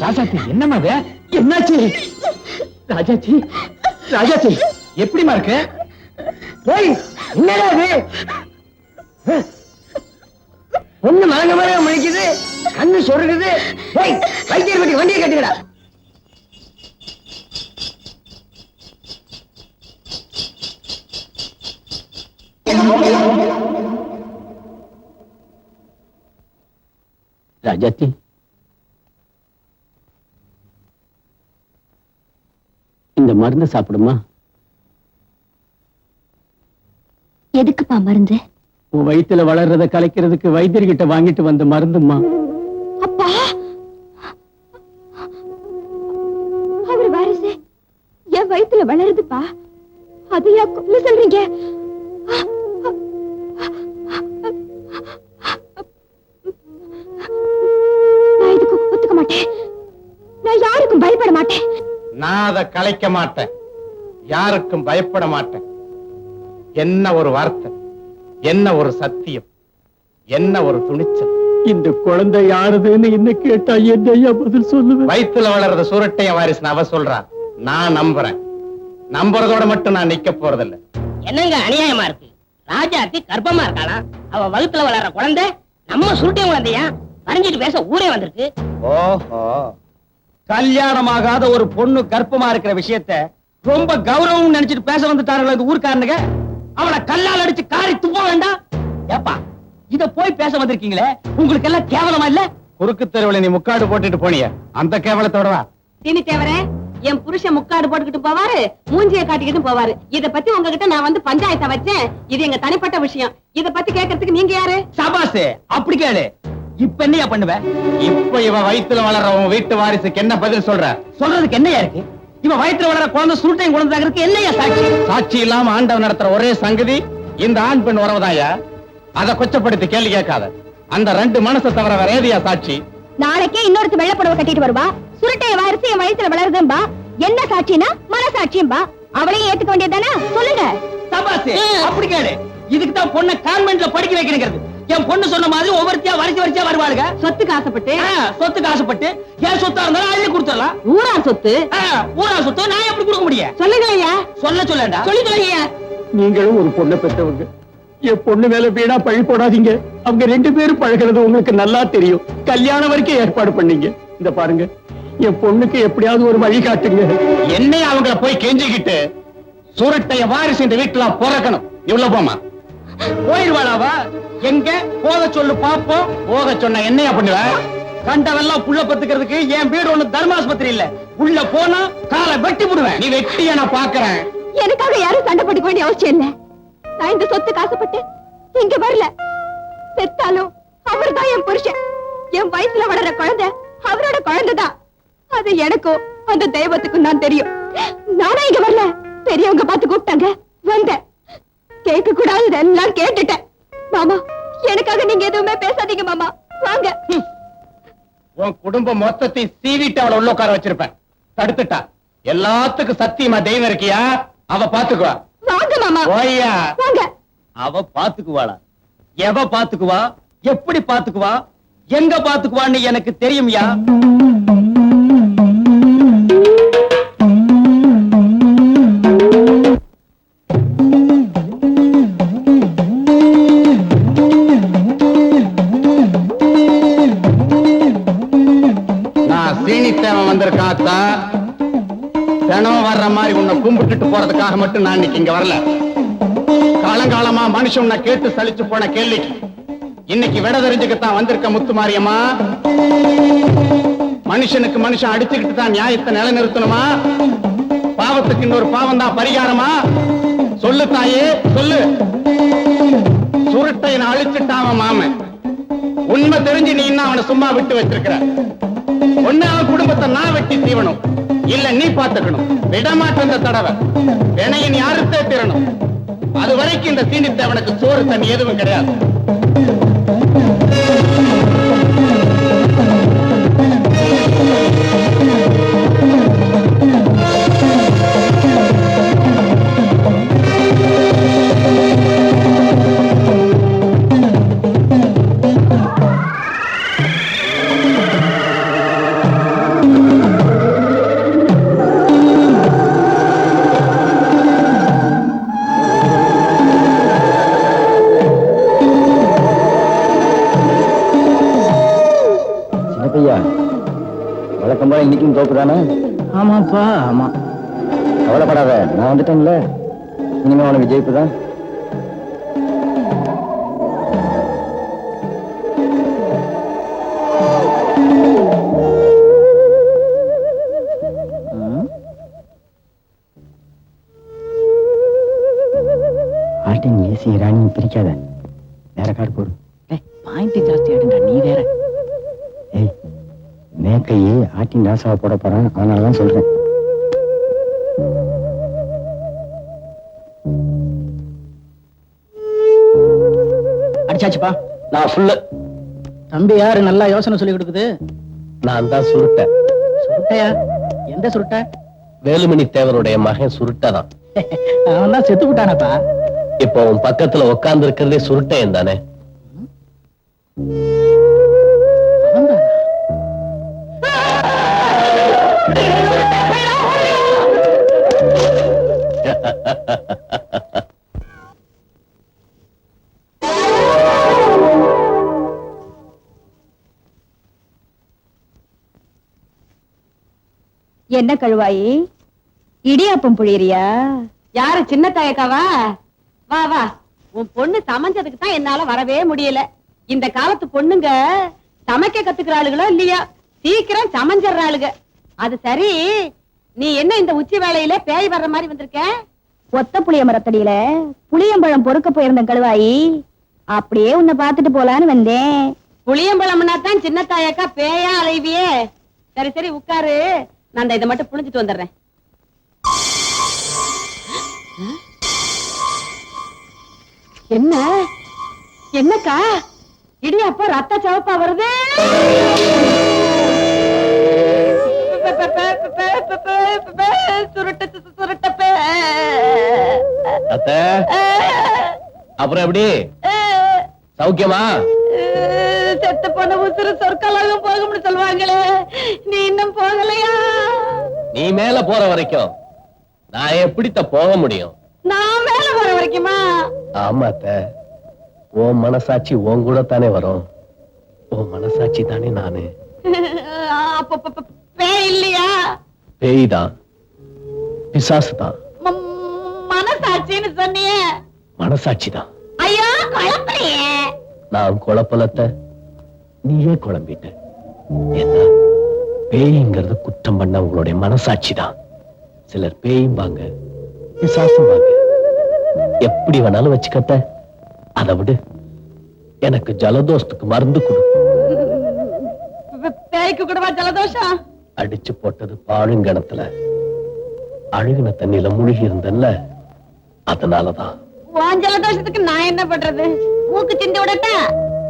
ராஜாத்தி என்னமா அது? என்னாச்சு ராஜாத்தி? ராஜாத்தி எப்படிமா இருக்கு? என்னடா அது? ஒண்ணு மலங்க மலங்க முழிக்குது, கண்ணு சொருகுது. வைத்தியர் பட்டி வண்டியை கட்டுக்கடா. ராஜாத்தி, இந்த மருந்து சாப்பிடுமா? எதுக்குப்பா மருந்து? உன் வயித்துல வளர்றத கலைக்கிறதுக்கு வைத்தியர்கிட்ட வாங்கிட்டு வந்த மருந்துமா. அப்பா, அவர் வாரிசு என் வயித்துல வளருதுப்பா. அதையா கொல்ல சொல்றீங்க? நான் இதுக்கு ஒத்துக்க மாட்டேன். நான் யாருக்கும் பயப்பட மாட்டேன். நான் அதை கலைக்க மாட்டேன், யாருக்கும் பயப்பட மாட்டேன். என்ன ஒரு வார்த்தை, என்ன ஒரு சத்தியம், என்ன ஒரு துணிச்சல். இந்த குழந்தை யாருதுன்னு என்ன கேட்டா என்னையா பதில் சொல்லுவேன்? வயித்துல வளர்றத சுரட்டைய வாரிசு அவ சொல்றா, நான் நம்புறேன். நம்புறதோட மட்டும் நான் நிக்க போறதில்ல. என்னங்க அநியாயமா இருக்கு? ராஜாத்தி கர்ப்பமா இருக்காளா? அவ வகுத்துல வளர்ற குழந்தை நம்ம சுருட்டைய குழந்தையா? வரைஞ்சிட்டு பேச ஊரே வந்திருக்கு. ஓஹோ, கல்யாணமாகாத ஒரு பொண்ணு கர்ப்பமா இருக்கிற விஷயத்த ரொம்ப கௌரவம் நினைச்சிட்டு பேச வந்துட்டார்கள் இந்த ஊர்க்காரனுங்க. அவளை கல்லால் அடிச்சு காரி துப்ப வேண்டாம்? ஏப்பா, இத போய் பேச வந்திருக்கீங்களே, உங்களுக்கு எல்லாம் கேவலமா இல்ல? குறுக்கு தெருவுல நீ முக்காடு போட்டுட்டு போனிய, அந்த கேவலத்தோடவா? தீனி தேவரே, என் புருஷன் முக்காடு போட்டுக்கிட்டு போவாரு, மூஞ்சிய காட்டிக்கிட்டு போவாரு. இத பத்தி உங்ககிட்ட நான் வந்து பஞ்சாயத்தை வச்சேன். இது எங்க தனிப்பட்ட விஷயம். இத பத்தி கேட்கறதுக்கு நீங்க யாரு? சபாசு, அப்படி கேளு. இப்ப என்னையா பண்ணுவ? இப்ப இவ வயித்துல வளர்ற உன் வீட்டு வாரிசுக்கு என்ன பதில் சொல்ற? சொல்றதுக்கு என்னையா இருக்கு? இவன் வயித்துல வளர குழந்தை சுருட்டையும் குழந்தைக்கு என்னையா சாட்சி? சாட்சி இல்லாம ஆண்டவன் நடத்துற ஒரே சங்கதி இந்த ஆண் பெண் உறவுதாயா. அதை கொச்சப்படுத்தி கேள்வி கேட்காத. அந்த ரெண்டு மனசை தவிர வேற ஏதியா சாட்சி? நாளைக்கே இன்னொருத்து வெள்ளை புடவை கட்டிட்டு வருவா, சுருட்டைய வாரிசு என் வயித்துல வளருதும்பா. என்ன சாட்சினா மனசாட்சியும்பா. அவளையும் ஏத்துக்க வேண்டியதானே? சொல்லுங்க. சபாசு, அப்படி கேளு. இதுக்கு தான் பொண்ணை கான்வென்ட்ல படிக்க வைக்கணுங்கிறது. என் பொண்ணு சொன்ன மாதிரி ஒவ்வொருத்தியா வரிசையா வருவாளுங்க. சொத்துக்கு ஆசைப்பட்டு சொத்துக்கு ஆசைப்பட்டு என் சொத்தா இருந்தாலும் அள்ளி கொடுத்துடலாம். ஊரா சொத்து, ஊரா சொத்து நான் எப்படி கொடுக்க முடியும்? சொல்லுங்கய்யா. சொல்லண்டா. சொல்லி சொல்லுங்கய்யா. நீங்களும் ஒரு பொண்ணை பெற்றவங்க. என் பொண்ணு மேல வீணா பழி போடாதீங்க. அவங்க ரெண்டு பேரும் பழகிறது உங்களுக்கு நல்லா தெரியும். கல்யாணம் வரைக்கும் ஏற்பாடு பண்ணீங்க. இந்த பாருங்க, என் பொண்ணுக்கு எப்படியாவது ஒரு வழி காட்டுங்க. என்னைய அவங்கள போய் கெஞ்சிக்கிட்டு சுரட்டைய வாரிசு இந்த வீட்டுல பிறக்கணும். இவ்வளவு போமா போயிருவாளாவா? எங்க போக சொல்லு பாப்போம். போக சொன்ன என்னையா பண்ணுவ? கண்டவெல்லாம் புள்ள பத்துக்கிறதுக்கு என் வீடு ஒண்ணு தர்மாஸ்பத்திரி இல்ல. உள்ள போனா காலை வெட்டி விடுவேன். நீ வெட்டிய நான் பாக்குறேன். எனக்காக யாரும் சண்டை போட்டுக்க வேண்டிய அவசியம் இல்ல. நான் இந்த சொத்துக்கு ஆசைப்பட்டு இங்க வரல. செத்தாலும் அவர்தான் என் புருஷன். என் வயசுல வளர்ற குழந்தை அவரோட குழந்தைதான். அது எனக்கும் அந்த தெய்வத்துக்கும் தான் தெரியும். நானா இங்க வரல, பெரியவங்க பார்த்து கூப்பிட்டாங்க, வந்தேன். கேட்க கூடாததெல்லாம் கேட்டுட்டேன். மாமா, எனக்காக நீங்க எதுவுமே பேசாதீங்க மாமா. வாங்க. உன் குடும்பம் மொத்தத்தை சீவிட்டு அவளை உள்ள உட்கார வச்சிருப்பேன். தடுத்துட்டா. எல்லாத்துக்கும் சத்தியமா தெய்வம் இருக்கியா? அவ பாத்துக்குவா. வாங்க மாமா. ஓய்யா. வாங்க. அவ பாத்துக்குவாளா? எவ பாத்துக்குவா? எப்படி பாத்துக்குவா? எங்க பாத்துக்குவான்னு எனக்கு தெரியும்யா. நான் சீனித்தேவன் வந்திருக்காத்தா. தினம் வர்ற மாதிரி உன்னை கும்பிட்டுட்டு போறதுக்காக மட்டும் நான் இன்னைக்கு இங்க வரல. காலங்காலமா மனுஷன் உன்னை கேட்டு சலிச்சு போன கேள்விக்கு இன்னைக்கு விட தெரிஞ்சுக்கத்தான் வந்திருக்க முத்து மாரியம்மா. மனுஷனுக்கு மனுஷன் அடிச்சுக்கிட்டு தான் நியாயத்தை நிலைநிறுத்தணுமா? பாவத்துக்கு இன்னொரு பாவம் தான் பரிகாரமா? சொல்லு தாயே, சொல்லு. சுருட்டை நான் அழிச்சுட்டாம மாமன். உண்மை தெரிஞ்சு நீ இன்னும் அவனை சும்மா விட்டு வச்சிருக்கிற. ஒண்ணு அவன் குடும்பத்தை நான் வெட்டி தீவனும், இல்ல நீ பாத்துக்கணும். விடமாட்ட இந்த தடவை வினையை நீ அறுத்தே தீரணும். அது வரைக்கும் இந்த சீனித்தேவனுக்கு சோறு தண்ணி எதுவும் கிடையாது. இன்னைக்கும் தோப்பு தானே? ஆமாப்பா ஆமா. கவலைப்படாத, நான் வந்துட்டேன்ல. இனிமே உனக்கு ஜெயிப்பு தான். ஆட்டின் ஏசி ராணி பிரிக்காத, வேற கார்டு போடு. பாயிண்ட் ஜாஸ்தி ஆயிடுண்டா நீ வேற. ஏய், மேக்கையே ஆட்டின் ராசாவை போட போறான், அதனாலதான் சொல்றேன். அடிச்சாச்சுப்பா. நான் ஃபுல்லு. தம்பி யாரு நல்லா யோசனை சொல்லி கொடுக்குது? நான் தான் சுருட்டேன். சுருட்டையா? எந்த சுருட்டை? வேலுமணி தேவருடைய மகன் சுருட்டதான். அவன் தான் செத்து விட்டானப்பா. இப்போ உன் பக்கத்துல உட்கார்ந்து இருக்கிறதே சுருட்டையன் தானே? என்ன கழுவாயி, இடியாப்பம் புழியறியா? யாரு சின்ன தாயக்காவா? வா வா, உன் பொண்ணு சமைஞ்சதுக்கு தான் என்னால வரவே முடியல. இந்த காலத்து பொண்ணுங்க சமைக்க கத்துக்கிறாளுகளோ இல்லையா, சீக்கிரம் சமைஞ்சிடறாளுங்க. அது சரி, நீ என்ன இந்த உச்சி வேளையில பேய் வர்ற மாதிரி வந்திருக்க? ஒத்த புளிய மரத்தடியில புளியம்பழம் பொறுக்க போயிருந்த கழுவாயி, அப்படியே உன்னை பாத்துட்டு போலான்னு வந்தேன். புளியம்பழம்னா தான் சின்ன தாயக்கா பேயா அலைவியே. சரி சரி உட்காரு, நான் இதை மட்டும் புளிஞ்சிட்டு வந்துடுறேன். என்ன என்னக்கா இடியாப்பா ரத்த சவப்பா வருது? அப்புறம் எப்படி சௌக்கியமா? செத்து போன உசுறு சொற்களாக போகும்னு சொல்லுவாங்களே, நீ இன்னும் போகலையா? நீ மேல போற வரைக்கும் நான் எப்படித்த போக முடியும்? நான் மேல போற வரைக்குமா? ஆமாத்த, உன் மனசாட்சி உன் கூட தானே வரும். உன் மனசாட்சி தானே நானு. பேய் இல்லையா? பேய் தான், பிசாசு தான். மனசாட்சின்னு சொன்னியே. மனசாட்சி தான். ஐயோ குழப்பலையே. நான் குழப்பலத்த, நீயே குழம்பிட்ட. ஏன்னா பேய்ங்கிறது குற்றம் பண்ண உங்களுடைய மனசாட்சி தான். சிலர் பேயும்பாங்க, பிசாசும்பாங்க. எப்படி வேணாலும் வச்சுக்கத்த. அதை விடு, எனக்கு ஜலதோஷத்துக்கு மருந்து கொடு. பேய்க்கு கூடவா ஜலதோஷம்? அடிச்சு போட்டது பாழுங்கணத்துல, அழுகின தண்ணியில முழுகி இருந்தல்ல, அதனாலதான். உன் ஜலதோஷத்துக்கு நான் என்ன பண்றது? மூக்கு சிந்தி விடட்டா?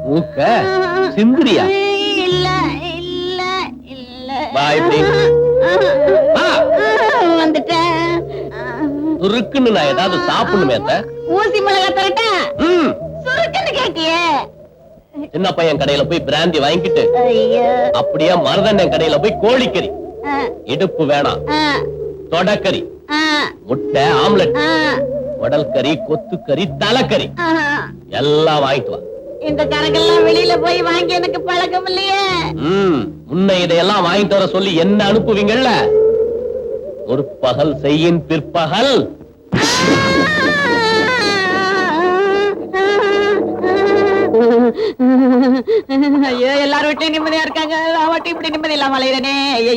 மூக்க சிந்திரியா? இல்ல இல்ல இல்ல. வா இப்படி. வா. வந்துட்டேன். சுருக்குன்னு நான் ஏதாவது சாப்பிடணுமே அத்த. ஊசி மிளகா தரட்டா? ம். சுருக்குன்னு கேட்டியே. சின்ன பையன் கடையில போய் பிராந்தி வாங்கிட்டு ஐயோ. அப்படியே மருதண்ணன் கடையில போய் கோழிக்கறி, இடுப்பு வேணாம், தொடக்கறி, முட்டை ஆம்லெட், உடல் கறி, கொத்துக்கறி, தலைக்கறி எல்லாம் வாங்கிட்டு வா. இந்த கணக்கெல்லாம் வெளியில போய் வாங்கி எனக்கு பழக்கம் இல்லையே. முன்ன இதையெல்லாம் வாங்கிட்டு வர சொல்லி என்ன அனுப்புவீங்கல்ல? ஒரு பகல் செய்யின் பிற்பகல். ஐயோ, எல்லாரும் வீட்லயும் நிம்மதியா இருக்காங்க, நான் மட்டும் இப்படி நிம்மதி இல்லாம அலையிறனே. ஐயோ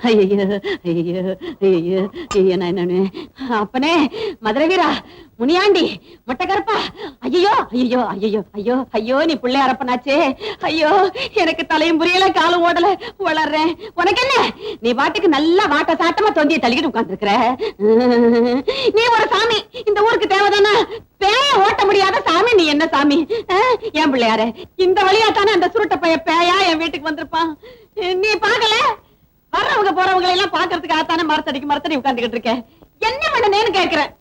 ஐயோ ஐயோ ஐயோ ஐயோ, நான் என்னன்னு அப்பனே, மதுரை வீரா, முனியாண்டி, மொட்டைக்கருப்பா, ஐயோ ஐயோ ஐயோ ஐயோ ஐயோ, நீ பிள்ளை அரப்பனாச்சே. ஐயோ, எனக்கு தலையும் புரியல, காலும் ஓடல, வளர்றேன். உனக்கு என்ன? நீ பாட்டுக்கு நல்லா வாட்ட சாட்டமா தொந்தியை தள்ளிக்கிட்டு உட்கார்ந்து இருக்கிற. நீ ஒரு சாமி, இந்த ஊருக்கு தேவைதானே? பேய ஓட்ட முடியாத சாமி நீ என்ன சாமி? என் பிள்ளையாரு, இந்த வழியா தானே அந்த சுருட்ட பைய பேயா என் வீட்டுக்கு வந்திருப்பான். நீ பாக்கல? வர்றவங்க போறவங்களை எல்லாம் பாக்குறதுக்காகத்தானே மரத்தடி உட்கார்ந்துகிட்டு இருக்க. என்ன பண்ணனேன்னு கேக்குறேன்.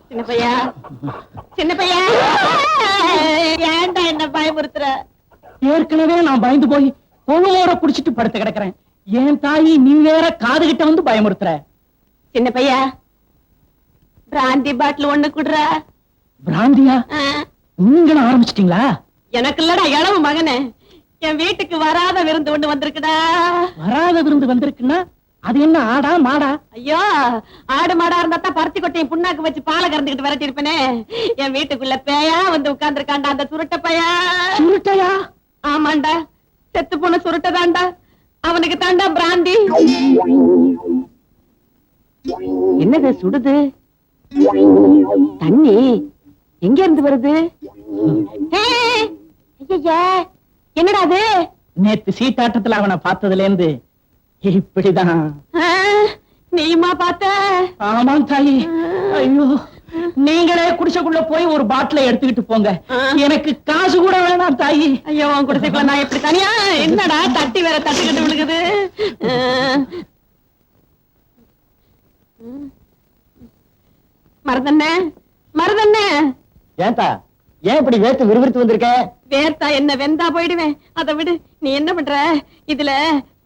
சின்ன பையா, சின்ன பையா, ஏன்டா என்ன பயமுறுத்துற? ஏற்கனவே நான் பயந்து போய் பொழுவோட குடிச்சிட்டு படுத்து கிடக்குறேன். என் தாயி நீ வேற காது கிட்ட வந்து பயமுறுத்துற. சின்ன பையா, பிராந்தி பாட்டில் ஒண்ணு குடுற. பிராந்தியா? நீங்களும் ஆரம்பிச்சிட்டீங்களா? எனக்கு இல்லடா இளவு மகனே, என் வீட்டுக்கு வராத விருந்து ஒண்ணு வந்திருக்குடா. வராத விருந்து வந்திருக்குன்னா அது என்ன ஆடா மாடா? ஐயோ, ஆடு மாடா இருந்தா தான் பருத்தி கொட்டையும் புண்ணாக்கு வச்சு பாலை கறந்துக்கிட்டு விரட்டி இருப்பேனே. என் வீட்டுக்குள்ள பேயா வந்து உட்கார்ந்துருக்காண்டா அந்த சுருட்ட பையா. சுருட்டையா? ஆமாண்டா, செத்து போன சுருட்டதாண்டா. அவனுக்கு தாண்டா பிராந்தி. என்னது சுடுது? தண்ணி எங்க இருந்து வருது? என்னடா அது? நேத்து சீட்டாட்டத்துல அவனை பார்த்ததுல இருந்து இப்படிதான். நீயுமா பார்த்த? ஆமாம் தாயி. ஐயோ, நீங்களே குடிசைக்குள்ள போய் ஒரு பாட்டில எடுத்துக்கிட்டு போங்க. எனக்கு காசு கூட வேணாம் தாயி. ஐயோ, உன் குடிசைக்குள்ள நான் எப்படி தனியா? என்னடா தட்டி வேற தட்டுக்கிட்டு விழுகுது. மருதண்ணே, மருதண்ணே. ஏன்டா ஏன் இப்படி வேர்த்து விறுவிறுத்து வந்திருக்க? வேர்த்தா என்ன, வெந்தா போயிடுவேன். அதை விடு. நீ என்ன பண்ற? இதுல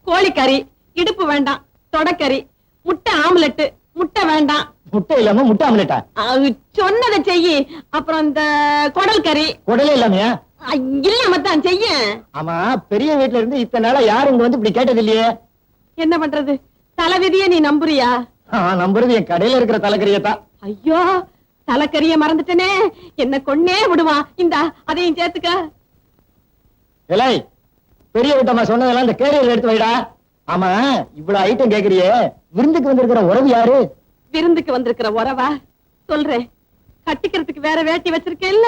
கோழிக்கறி, இடுப்பு வேண்டாம், தொடக்கறி, முட்டை ஆம்லெட், முட்டை வேண்டாம். முட்டை இல்லாம முட்டை ஆம்லெட்டா? சொன்னதை செய்யி. அப்புறம் இந்த குடல் கறி. குடலே இல்லாமையா? இல்லாம தான் செய்ய. ஆமா, பெரிய வீட்டுல இருந்து இத்தனை நாளா யாரும் இங்க வந்து இப்படி கேட்டது இல்லையே. என்ன பண்றது? தலைவிதிய நீ நம்புறியா? நம்புறது என் கடையில இருக்கிற தலைக்கறியத்தான். ஐயோ, தலைக்கறிய மறந்துட்டனே. என்ன கொன்னே விடுவான். இந்தா அதையும் சேர்த்துக்க. இலை, பெரிய வீட்டம்மா சொன்னதெல்லாம் இந்த கேரியர் எடுத்து வைடா. ஆமா, இவ்வளவு ஐட்டம் கேக்குறியே, விருந்துக்கு வந்திருக்கிற உறவு யாரு? விருந்துக்கு வந்திருக்கிற உறவா? சொல்றேன். கட்டிக்கிறதுக்கு வேற வேட்டி வச்சிருக்கேன் இல்ல?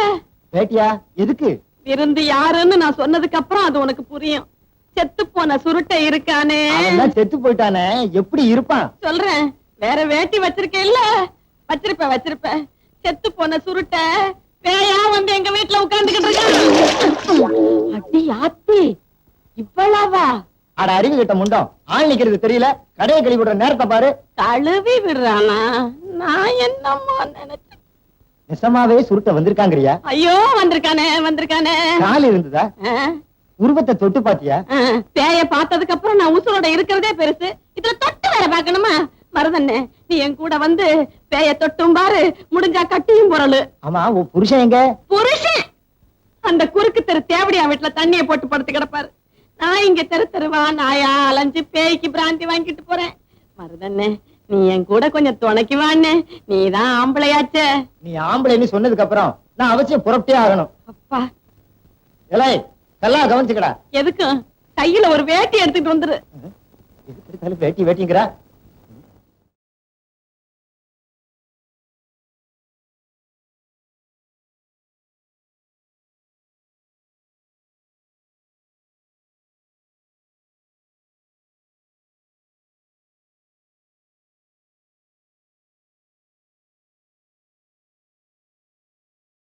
வேட்டியா? எதுக்கு? விருந்து யாருன்னு நான் சொன்னதுக்கு அப்புறம் அது உனக்கு புரியும். செத்து போன சுருட்டை இருக்கானே. அவன் செத்து போயிட்டானே, எப்படி இருப்பான்? சொல்றேன். வேற வேட்டி வச்சிருக்கேன் இல்ல? வச்சிருப்ப. செத்து போன சுருட்டை பேயா வந்து எங்க வீட்டுல உட்கார்ந்துகிட்டு இருக்கான். அடி ஆத்தி, இவ்வளவா? அட அறிவு கிட்ட முண்டம், ஆள் நிக்கிறது தெரியல, கடையை கழுவி விடுற நேரத்தை பாரு. கழுவி விடுறானா? நான் என்னமோ நினைச்சேன். நிசமாவே சுருட்ட வந்திருக்காங்கறியா? ஐயோ, வந்திருக்கானே. கால் இருந்ததா? உருவத்தை தொட்டு பாத்தியா? பேய பார்த்ததுக்கு அப்புறம் நான் உசுரோட இருக்கிறதே பெருசு. இதுல தொட்டு வேற பாக்கணுமா? மருதண்ணே, நீ என் கூட வந்து பேய தொட்டும் பாரு, முடிஞ்சா கட்டியும் பொருளு. ஆமா, உன் புருஷன் எங்க? புருஷன் அந்த குறுக்கு தெரு தேவடியா வீட்டுல தண்ணிய போட்டு படுத்து கிடப்பாரு. நான் இங்க தெருவா நாயா அலைஞ்சு பேய்க்கு பிராந்தி வாங்கிட்டு போறேன். மருதண்ணே, நீ என் கூட கொஞ்சம் துணைக்கு வாண்ணே. நீதான் ஆம்பளையாச்சே. நீ ஆம்பளைன்னு சொன்னதுக்கு அப்புறம் நான் அவசியம் புறப்பட்டே ஆகணும். அப்பா, இலை, நல்லா கவனிச்சுக்கடா. எதுக்கும் கையில ஒரு வேட்டி எடுத்துட்டு வந்துரு. வேட்டி வேட்டிங்கிறா?